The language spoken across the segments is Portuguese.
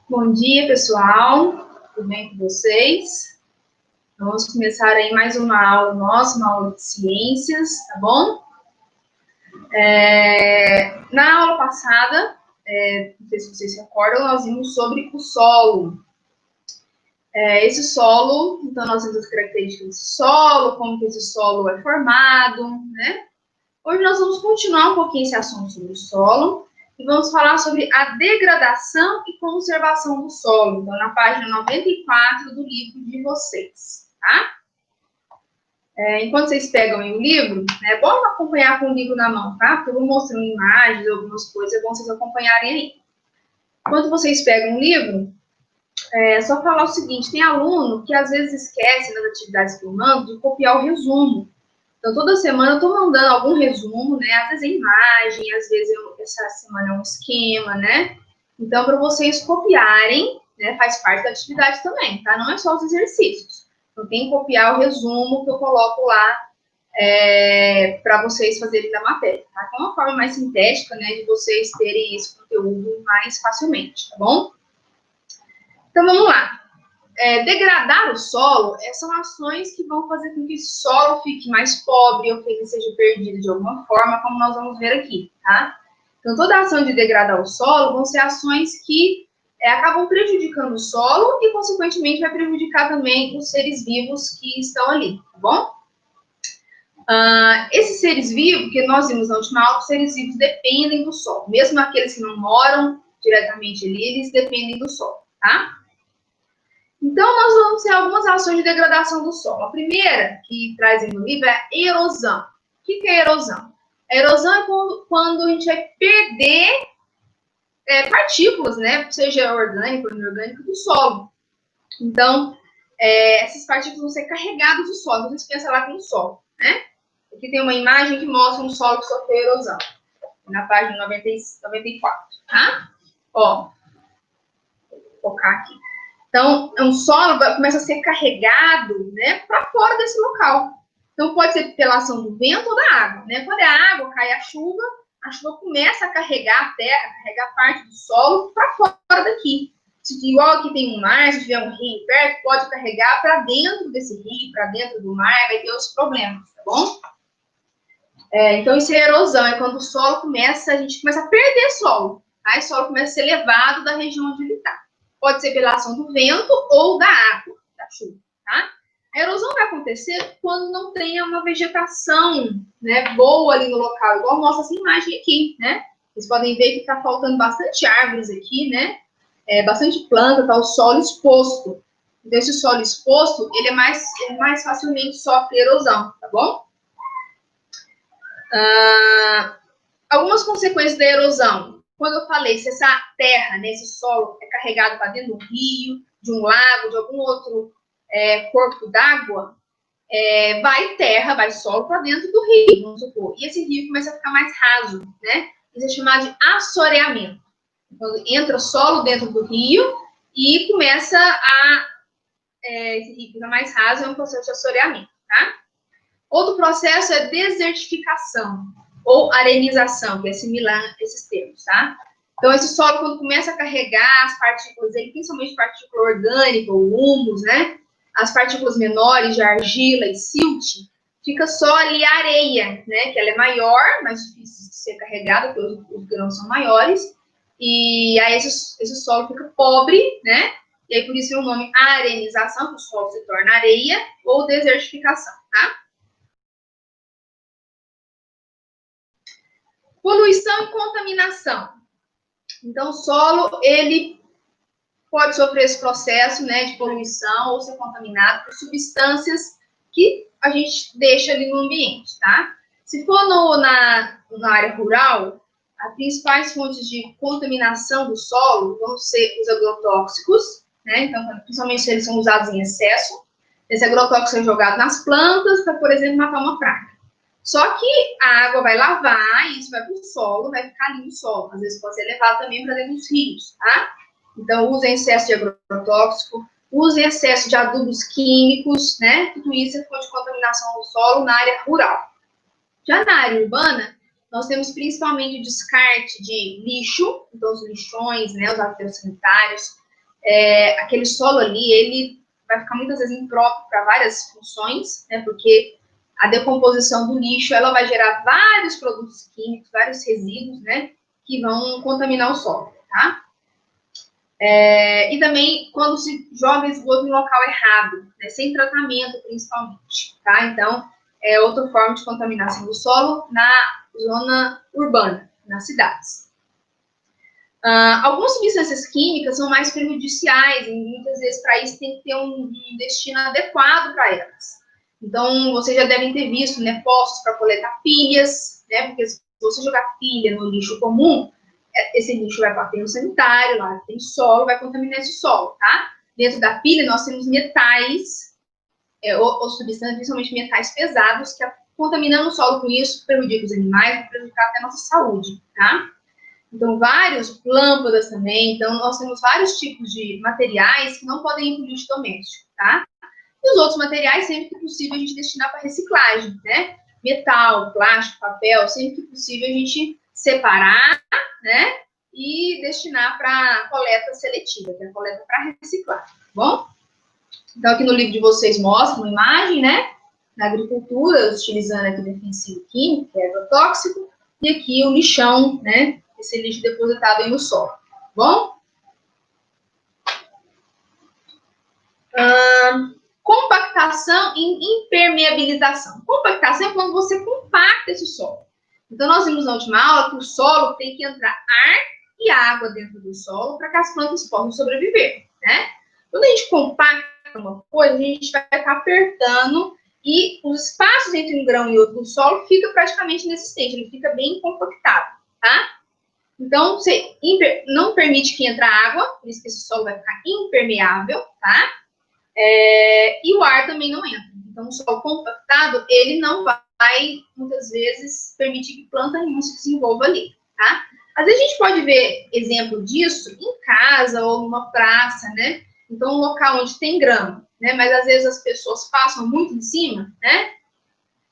Bom dia, pessoal. Tudo bem com vocês? Vamos começar aí mais uma aula nossa, uma aula de ciências, tá bom? Na aula passada, não sei se vocês se recordam, nós vimos sobre o solo. Esse solo, então nós vimos as características desse solo, como que esse solo é formado, né? Hoje nós vamos continuar um pouquinho esse assunto sobre o solo e vamos falar sobre a degradação e conservação do solo. Então, na página 94 do livro de vocês, tá? Enquanto vocês pegam aí o livro, é bom acompanhar com o livro na mão, tá? Porque eu vou mostrando imagens, algumas coisas, é bom vocês acompanharem aí. Enquanto vocês pegam o livro, é só falar o seguinte, tem aluno que às vezes esquece nas atividades que eu mando de copiar o resumo. Então, toda semana eu estou mandando algum resumo, né? Às vezes é imagem, às vezes essa semana é um esquema, né? Então, para vocês copiarem, né? Faz parte da atividade também, tá? Não é só os exercícios. Então, tem que copiar o resumo que eu coloco lá para vocês fazerem da matéria, tá? É uma forma mais sintética, né? De vocês terem esse conteúdo mais facilmente, tá bom? Então, vamos lá. Degradar o solo são ações que vão fazer com que esse solo fique mais pobre ou que ele seja perdido de alguma forma, como nós vamos ver aqui, tá? Então, toda ação de degradar o solo vão ser ações que acabam prejudicando o solo e, consequentemente, vai prejudicar também os seres vivos que estão ali, tá bom? Esses seres vivos, que nós vimos na última aula, os seres vivos dependem do solo. Mesmo aqueles que não moram diretamente ali, eles dependem do solo, tá? Então, nós vamos ter algumas ações de degradação do solo. A primeira, que traz no livro, é a erosão. O que é erosão? A erosão é quando a gente vai perder partículas, né? Seja orgânico ou inorgânico, do solo. Então, essas partículas vão ser carregadas do solo. Vocês pensam lá no solo, né? Aqui tem uma imagem que mostra um solo que sofreu erosão. Na página 94, tá? Ó, vou focar aqui. Então, um solo começa a ser carregado, né, para fora desse local. Então, pode ser pela ação do vento ou da água, né? Quando é água, cai a chuva começa a carregar a terra, carregar parte do solo para fora daqui. Igual aqui tem um mar, se tiver um rio perto, pode carregar para dentro desse rio, para dentro do mar, vai ter os problemas, tá bom? Então, isso é erosão, é quando o solo a gente começa a perder solo, tá? E o solo começa a ser levado da região onde ele está. Pode ser pela ação do vento ou da água, da chuva, tá? A erosão vai acontecer quando não tem uma vegetação, né, boa ali no local, igual mostra essa imagem aqui, né? Vocês podem ver que está faltando bastante árvores aqui, né? Bastante planta, tá o solo exposto. Então, esse solo exposto, ele mais facilmente sofre erosão, tá bom? Algumas consequências da erosão. Quando eu falei, se essa terra, né, esse solo é carregado para dentro do rio, de um lago, de algum outro corpo d'água, vai solo para dentro do rio, vamos supor. E esse rio começa a ficar mais raso, né? Isso é chamado de assoreamento. Quando entra solo dentro do rio e começa esse rio fica mais raso, é um processo de assoreamento, tá? Outro processo é desertificação ou arenização, que é similar a esses termos, tá? Então, esse solo, quando começa a carregar as partículas dele, principalmente partícula orgânica, ou humus, né? As partículas menores de argila e silt, fica só ali a areia, né? Que ela é maior, mais difícil de ser carregada, porque os grãos são maiores, e aí esse solo fica pobre, né? E aí, por isso, é o nome arenização, que o solo se torna areia, ou desertificação, tá? Poluição e contaminação. Então, o solo, ele pode sofrer esse processo, né, de poluição ou ser contaminado por substâncias que a gente deixa ali no ambiente, tá? Se for na área rural, as principais fontes de contaminação do solo vão ser os agrotóxicos, né? Então, principalmente se eles são usados em excesso. Esse agrotóxico é jogado nas plantas para, por exemplo, matar uma praga. Só que a água vai lavar, e isso vai para o solo, vai ficar ali no solo. Às vezes pode ser levado também para dentro dos rios, tá? Então, usem excesso de agrotóxico, usem excesso de adubos químicos, né? Tudo isso é fonte de contaminação do solo na área rural. Já na área urbana, nós temos principalmente o descarte de lixo, então os lixões, né, os aterros sanitários, aquele solo ali, ele vai ficar muitas vezes impróprio para várias funções, né? Porque a decomposição do lixo, ela vai gerar vários produtos químicos, vários resíduos, né? Que vão contaminar o solo, tá? E também quando se joga esgoto no local errado, né? Sem tratamento, principalmente, tá? Então, é outra forma de contaminação do solo na zona urbana, nas cidades. Algumas substâncias químicas são mais prejudiciais, e muitas vezes para isso tem que ter um destino adequado para elas. Então, vocês já devem ter visto, né, postos para coletar pilhas, né, porque se você jogar pilha no lixo comum, esse lixo vai para o aterro sanitário, lá tem solo, vai contaminar esse solo, tá? Dentro da pilha nós temos metais, ou substâncias, principalmente metais pesados, que contaminando o solo com isso, prejudica os animais, vai prejudicar até a nossa saúde, tá? Então, várias lâmpadas também. Então, nós temos vários tipos de materiais que não podem ir para o lixo doméstico, tá? E os outros materiais, sempre que possível, a gente destinar para reciclagem, né? Metal, plástico, papel, sempre que possível a gente separar, né? E destinar para coleta seletiva, que é a coleta para reciclar, tá bom? Então, aqui no livro de vocês mostra uma imagem, né? Na agricultura, utilizando aqui defensivo químico, que é agrotóxico, e aqui o lixão, né? Esse lixo depositado aí no solo, tá bom? Compactação e impermeabilização. Compactação é quando você compacta esse solo. Então, nós vimos na última aula que o solo tem que entrar ar e água dentro do solo para que as plantas possam sobreviver, né? Quando a gente compacta uma coisa, a gente vai ficar apertando e os espaços entre um grão e outro do solo fica praticamente inexistente, ele fica bem compactado, tá? Então, você não permite que entre água, por isso que esse solo vai ficar impermeável, tá? E o ar também não entra. Então, o solo compactado, ele não vai, muitas vezes, permitir que planta nenhuma se desenvolva ali, tá? Às vezes a gente pode ver exemplo disso em casa ou numa praça, né? Então, um local onde tem grama, né? Mas às vezes as pessoas passam muito em cima, né?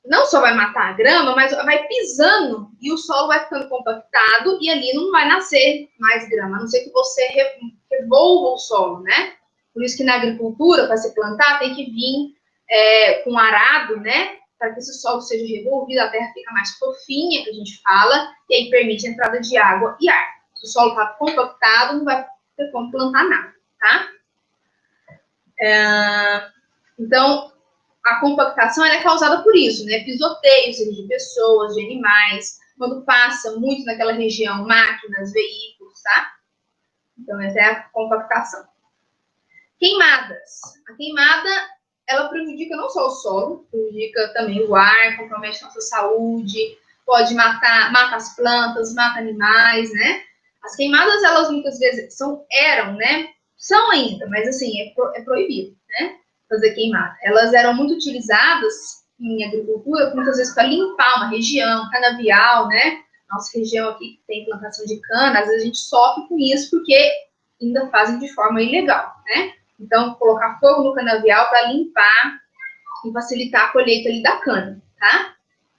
Não só vai matar a grama, mas vai pisando e o solo vai ficando compactado e ali não vai nascer mais grama, a não ser que você revolva o solo, né? Por isso que na agricultura, para se plantar, tem que vir com arado, né? Para que esse solo seja revolvido, a terra fica mais fofinha, que a gente fala, e aí permite a entrada de água e ar. Se o solo está compactado, não vai ter como plantar nada, tá? Então, a compactação é causada por isso, né? Pisoteios de pessoas, de animais, quando passa muito naquela região, máquinas, veículos, tá? Então, essa é a compactação. Queimadas. A queimada, ela prejudica não só o solo, prejudica também o ar, compromete nossa saúde, pode matar as plantas, mata animais, né? As queimadas, elas muitas vezes eram, né? São ainda, mas assim, é proibido, né? Fazer queimada. Elas eram muito utilizadas em agricultura, muitas vezes para limpar uma região, canavial, né? Nossa região aqui que tem plantação de cana, às vezes a gente sofre com isso porque ainda fazem de forma ilegal, né? Então, colocar fogo no canavial para limpar e facilitar a colheita ali da cana, tá?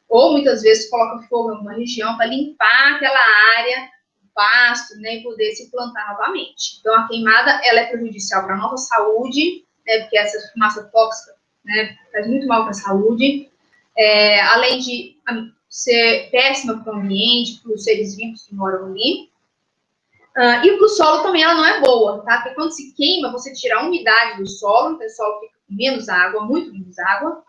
Ou muitas vezes coloca fogo em uma região para limpar aquela área, o pasto, né, e poder se plantar novamente. Então, a queimada, ela é prejudicial para a nossa saúde, né, porque essa fumaça tóxica, né, faz muito mal para a saúde, além de ser péssima para o ambiente, para os seres vivos que moram ali. E para o solo também ela não é boa, tá? Porque quando se queima, você tira a umidade do solo, então o solo fica com menos água, muito menos água,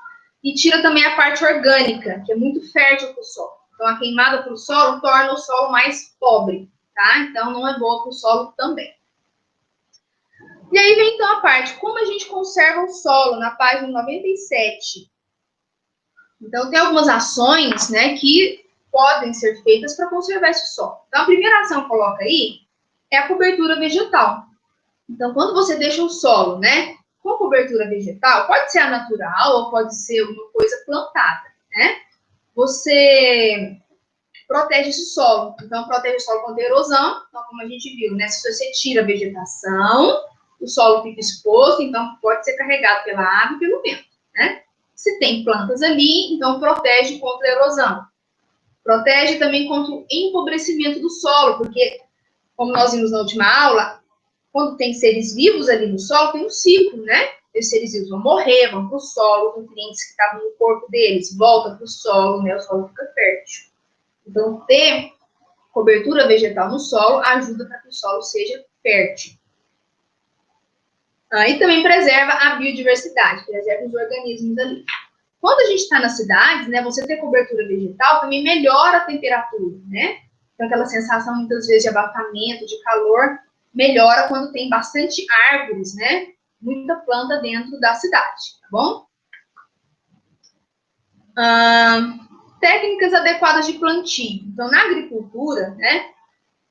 e tira também a parte orgânica, que é muito fértil para o solo. Então, a queimada para o solo torna o solo mais pobre, tá? Então, não é boa para o solo também. E aí vem, então, a parte, como a gente conserva o solo, na página 97. Então, tem algumas ações, né, que podem ser feitas para conservar esse solo. Então, a primeira ação que coloca aí é a cobertura vegetal. Então, quando você deixa o solo, né, com cobertura vegetal, pode ser a natural ou pode ser uma coisa plantada, né? Você protege esse solo. Então, protege o solo contra a erosão. Então, como a gente viu, né, se você tira a vegetação, o solo fica exposto, então pode ser carregado pela água e pelo vento, né? Se tem plantas ali, então protege contra a erosão. Protege também contra o empobrecimento do solo, porque, como nós vimos na última aula, quando tem seres vivos ali no solo, tem um ciclo, né? Esses seres vivos vão morrer, vão para o solo, os nutrientes que estavam no corpo deles voltam para o solo, né? O solo fica fértil. Então, ter cobertura vegetal no solo ajuda para que o solo seja fértil. E também preserva a biodiversidade, preserva os organismos ali. Quando a gente está nas cidades, né, você ter cobertura vegetal também melhora a temperatura, né? Então, aquela sensação, muitas vezes, de abafamento, de calor, melhora quando tem bastante árvores, né? Muita planta dentro da cidade, tá bom? Técnicas adequadas de plantio. Então, na agricultura, né,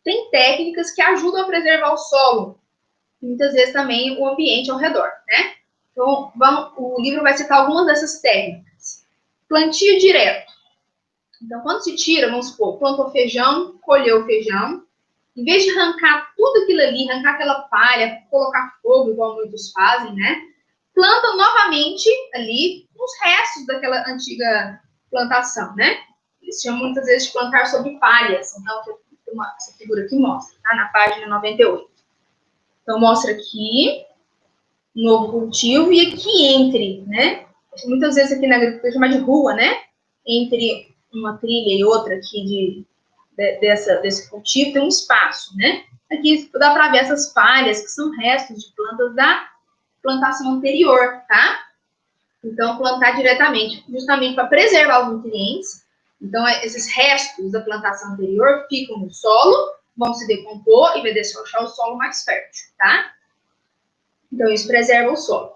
tem técnicas que ajudam a preservar o solo, e muitas vezes também o ambiente ao redor, né? Então, o livro vai citar algumas dessas técnicas. Plantio direto. Então, quando se tira, vamos supor, plantou feijão, colheu o feijão, em vez de arrancar tudo aquilo ali, arrancar aquela palha, colocar fogo, igual muitos fazem, né? Plantam novamente ali os restos daquela antiga plantação, né? Eles chamam muitas vezes de plantar sobre palhas. Então, essa figura aqui mostra, tá? Na página 98. Então, mostra aqui um novo cultivo e aqui entre, né? Muitas vezes aqui na agricultura chama de rua, né? Entre uma trilha e outra aqui desse cultivo tem um espaço, né? Aqui dá para ver essas palhas que são restos de plantas da plantação anterior, tá? Então, plantar diretamente, justamente para preservar os nutrientes. Então, esses restos da plantação anterior ficam no solo, vão se decompor e vai deixar o solo mais fértil, tá? Então, isso preserva o solo.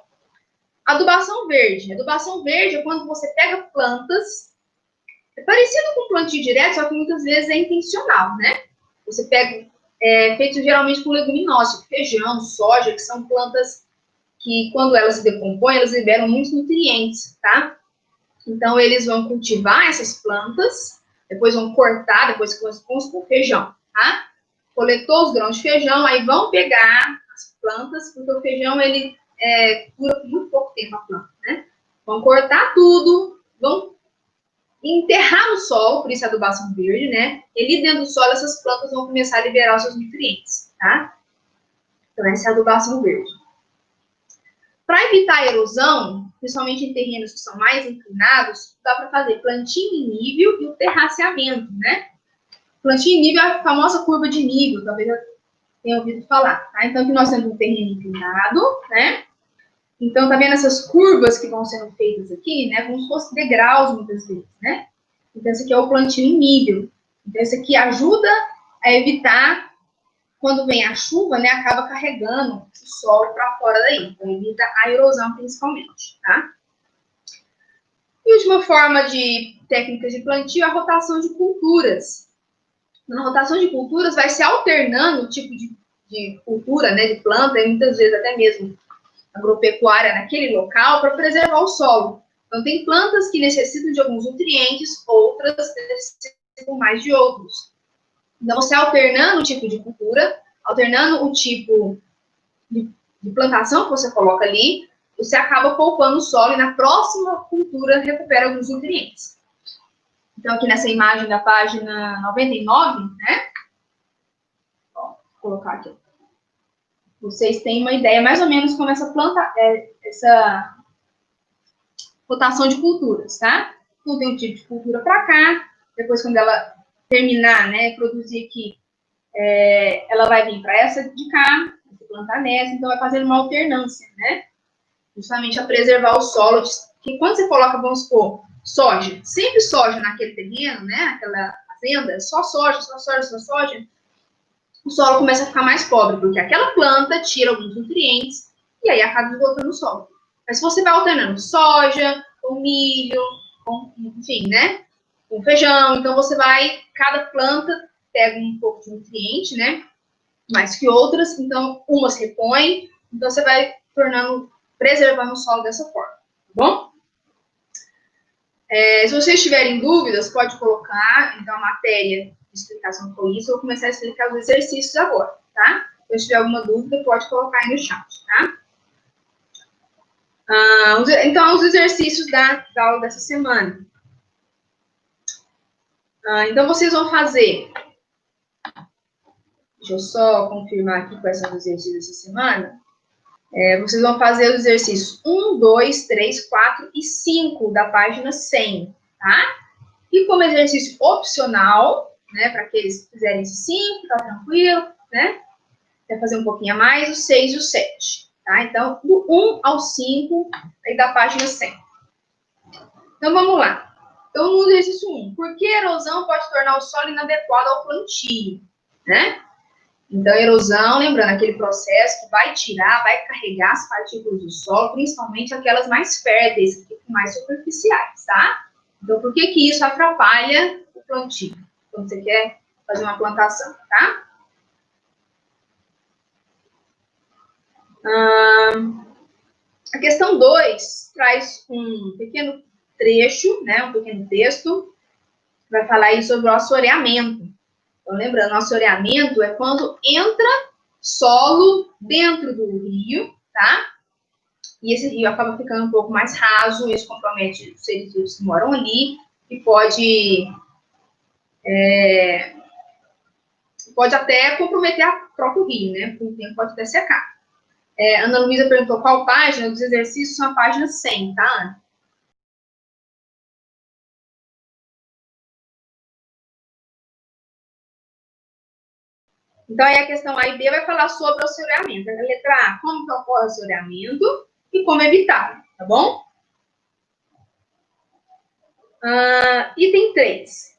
Adubação verde. Adubação verde é quando você pega plantas, é parecido com plantio direto, só que muitas vezes é intencional, né? Você pega, feito geralmente com leguminosas, feijão, soja, que são plantas que, quando elas se decompõem, elas liberam muitos nutrientes, tá? Então, eles vão cultivar essas plantas, depois vão cortar, depois com feijão, tá? Coletou os grãos de feijão, aí vão pegar as plantas, porque o feijão, ele dura por muito pouco tempo a planta, né? Vão cortar tudo, vão enterrar no solo, por isso a adubação verde, né? E ali dentro do solo, essas plantas vão começar a liberar os seus nutrientes, tá? Então, essa é a adubação verde. Para evitar a erosão, principalmente em terrenos que são mais inclinados, dá para fazer plantio em nível e o terraceamento, né? Plantio em nível é a famosa curva de nível, talvez eu tenha ouvido falar, tá? Então, aqui nós temos um terreno inclinado, né? Então, tá vendo essas curvas que vão sendo feitas aqui, né? Como se fossem degraus, muitas vezes, né? Então, esse aqui é o plantio em nível. Então, esse aqui ajuda a evitar, quando vem a chuva, né? Acaba carregando o solo para fora daí. Então, evita a erosão, principalmente, tá? E a última forma de técnicas de plantio é a rotação de culturas. Na rotação de culturas, vai se alternando o tipo de cultura, né? De planta, e muitas vezes até mesmo agropecuária naquele local para preservar o solo. Então, tem plantas que necessitam de alguns nutrientes, outras necessitam mais de outros. Então, você alternando o tipo de cultura, alternando o tipo de plantação que você coloca ali, você acaba poupando o solo e na próxima cultura recupera alguns nutrientes. Então, aqui nessa imagem da página 99, né? Ó, vou colocar aqui. Vocês têm uma ideia mais ou menos como essa essa rotação de culturas, tá? Então, tem um tipo de cultura para cá, depois quando ela terminar, né, produzir aqui, ela vai vir para essa de cá, plantar nessa, então vai fazendo uma alternância, né? Justamente a preservar o solo, que quando você coloca, vamos supor, soja, sempre soja naquele terreno, né, aquela fazenda, só soja, só soja, só soja, o solo começa a ficar mais pobre, porque aquela planta tira alguns nutrientes e aí acaba esgotando o solo. Mas se você vai alternando soja, com milho, enfim, né? Com feijão, então você vai, cada planta pega um pouco de nutriente, né? Mais que outras, então umas repõem, então você vai preservando o solo dessa forma, tá bom? Se vocês tiverem dúvidas, pode colocar, então, a matéria de explicação foi isso, eu vou começar a explicar os exercícios agora, tá? Se tiver alguma dúvida, pode colocar aí no chat, tá? Então, os exercícios da aula dessa semana. Então, vocês vão fazer... Deixa Deixa eu só confirmar aqui quais são os exercícios dessa semana. Vocês vão fazer os exercícios 1, 2, 3, 4 e 5 da página 100, tá? E como exercício opcional, né, para aqueles que fizerem esse 5, tá tranquilo, né? Quer fazer um pouquinho a mais, o 6 e o 7, tá? Então, do 1 ao 5, aí da página 100. Então, vamos lá. Então, no exercício 1, por que a erosão pode tornar o solo inadequado ao plantio, né? Então, erosão, lembrando, aquele processo que vai tirar, vai carregar as partículas do solo, principalmente aquelas mais férteis, mais superficiais, tá? Então, por que isso atrapalha o plantio? Quando você quer fazer uma plantação, tá? A questão 2 traz um pequeno trecho, né, um pequeno texto, vai falar aí sobre o assoreamento. Então, lembrando, o assoreamento é quando entra solo dentro do rio, tá? E esse rio acaba ficando um pouco mais raso, isso compromete os seres vivos que moram ali e pode até comprometer o próprio rio, né? Por um tempo pode até secar. Ana Luísa perguntou qual página, dos exercícios são a página 100, tá, Ana? Então, aí a questão A e B vai falar sobre o assoreamento. A letra A, como que ocorre o assoreamento e como evitar, tá bom? Item 3.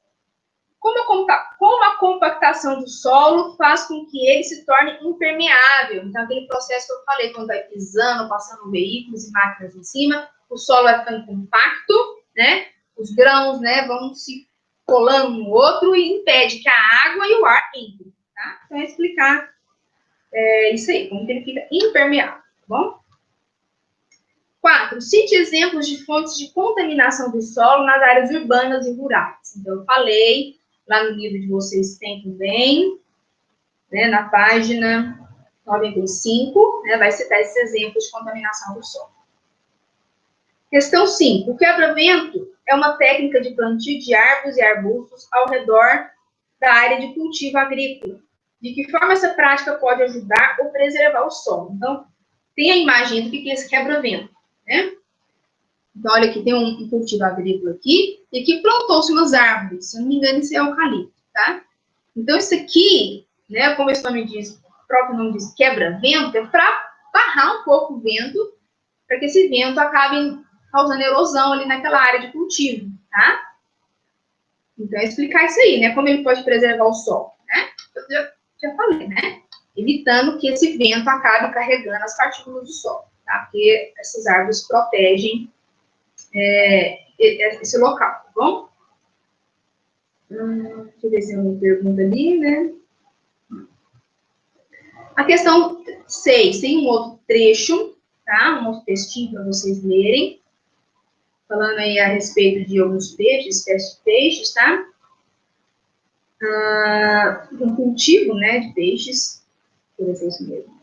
Como a compactação do solo faz com que ele se torne impermeável? Então, aquele processo que eu falei, quando vai pisando, passando veículos e máquinas em cima, o solo vai ficando compacto, né? Os grãos, né, vão se colando um no outro e impede que a água e o ar entrem, tá? Então, é explicar isso aí, como que ele fica impermeável, tá bom? 4. Cite exemplos de fontes de contaminação do solo nas áreas urbanas e rurais. Então, eu falei, lá no livro de vocês tem também, né, na página 95, né, vai citar esses exemplos de contaminação do solo. Questão 5. O quebra-vento é uma técnica de plantio de árvores e arbustos ao redor da área de cultivo agrícola. De que forma essa prática pode ajudar ou preservar o solo? Então, tem a imagem do que é esse quebra-vento, né? Então, olha aqui, tem um cultivo agrícola aqui, e aqui plantou-se umas árvores, se eu não me engano, isso é eucalipto, tá? Então, isso aqui, né, como esse nome diz, o próprio nome diz quebra-vento, é para barrar um pouco o vento, para que esse vento acabe causando erosão ali naquela área de cultivo, tá? Então, é explicar isso aí, né, como ele pode preservar o solo, né? Eu já falei, né? Evitando que esse vento acabe carregando as partículas do solo, tá? Porque essas árvores protegem esse local, tá bom? Deixa eu ver se tem uma pergunta ali, né? A questão 6, tem um outro trecho, tá? Um outro textinho para vocês lerem, falando aí a respeito de alguns peixes, espécies de peixes, tá? Um cultivo, né, de peixes. Deixa eu ver se é isso mesmo.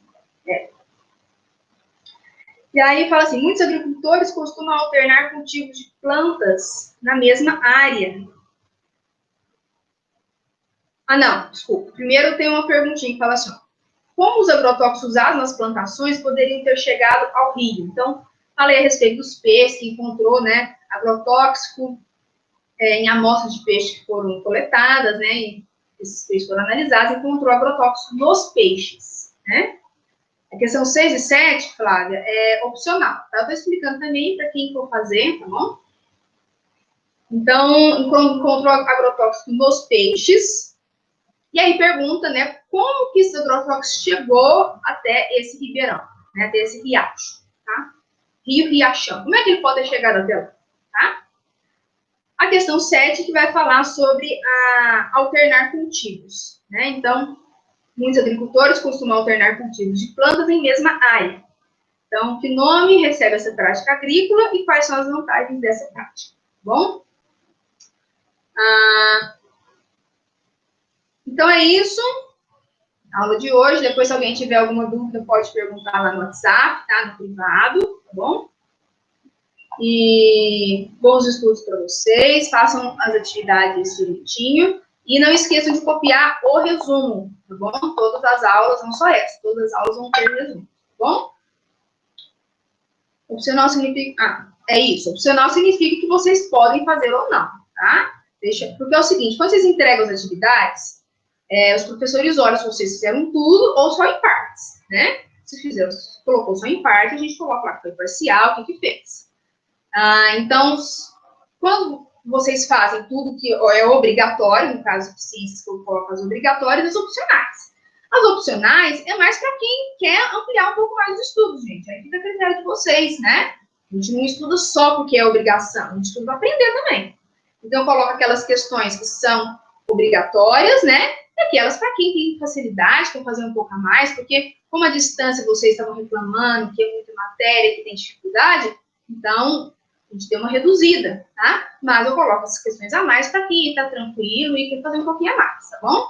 E aí fala assim, muitos agricultores costumam alternar cultivos de plantas na mesma área. Não, desculpa. Primeiro tem uma perguntinha que fala assim, como os agrotóxicos usados nas plantações poderiam ter chegado ao rio? Então, falei a respeito dos peixes que encontrou, né, agrotóxico em amostras de peixe que foram coletadas, né, e esses peixes foram analisados, encontrou agrotóxico nos peixes, né? A questão 6 e 7, Flávia, é opcional, tá? Eu tô explicando também para quem for fazer, tá bom? Então, encontrou agrotóxico nos peixes, e aí pergunta, né, como que esse agrotóxico chegou até esse ribeirão, né, até esse riacho, tá? Rio Riachão. Como é que ele pode ter chegado até lá, tá? A questão 7, que vai falar sobre alternar cultivos, né? Então, muitos agricultores costumam alternar cultivos de plantas em mesma área. Então, que nome recebe essa prática agrícola e quais são as vantagens dessa prática, tá bom? Então, é isso. A aula de hoje. Depois, se alguém tiver alguma dúvida, pode perguntar lá no WhatsApp, tá? No privado, tá bom? E bons estudos para vocês. Façam as atividades direitinho. E não esqueçam de copiar o resumo, tá bom? Todas as aulas, não só essa, todas as aulas vão ter resumo, tá bom? Opcional significa... é isso. Opcional significa que vocês podem fazer ou não, tá? Porque é o seguinte, quando vocês entregam as atividades, os professores olham se vocês fizeram tudo ou só em partes, né? Se colocou só em parte, a gente coloca lá que foi parcial, o que fez. Então, quando vocês fazem tudo que é obrigatório, no caso de ciências, que eu coloco as obrigatórias e as opcionais. As opcionais é mais para quem quer ampliar um pouco mais os estudos, gente. Aí fica a critério de vocês, né? A gente não estuda só porque é obrigação, a gente estuda para aprender também. Então, eu coloco aquelas questões que são obrigatórias, né? E aquelas para quem tem facilidade, quer fazer um pouco a mais, porque como a distância vocês estavam reclamando, que é muita matéria, que tem dificuldade, então a gente deu uma reduzida, tá? Mas eu coloco essas questões a mais para quem está tranquilo e quer fazer um pouquinho a mais, tá bom?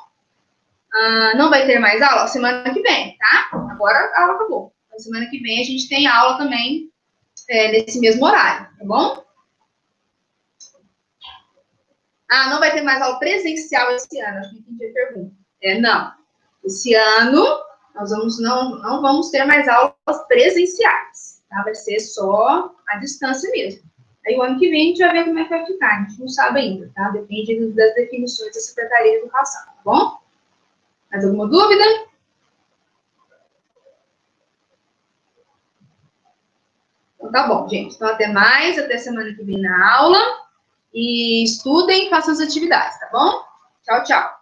Não vai ter mais aula semana que vem, tá? Agora a aula acabou. Na semana que vem a gente tem aula também nesse mesmo horário, tá bom? Não vai ter mais aula presencial esse ano, acho que entendi a pergunta. Não. Esse ano nós não vamos ter mais aulas presenciais, tá? Vai ser só a distância mesmo. Aí o ano que vem a gente vai ver como é que vai ficar, a gente não sabe ainda, tá? Depende das definições da Secretaria de Educação, tá bom? Mais alguma dúvida? Então tá bom, gente. Então até mais, até semana que vem na aula. E estudem, façam as atividades, tá bom? Tchau, tchau.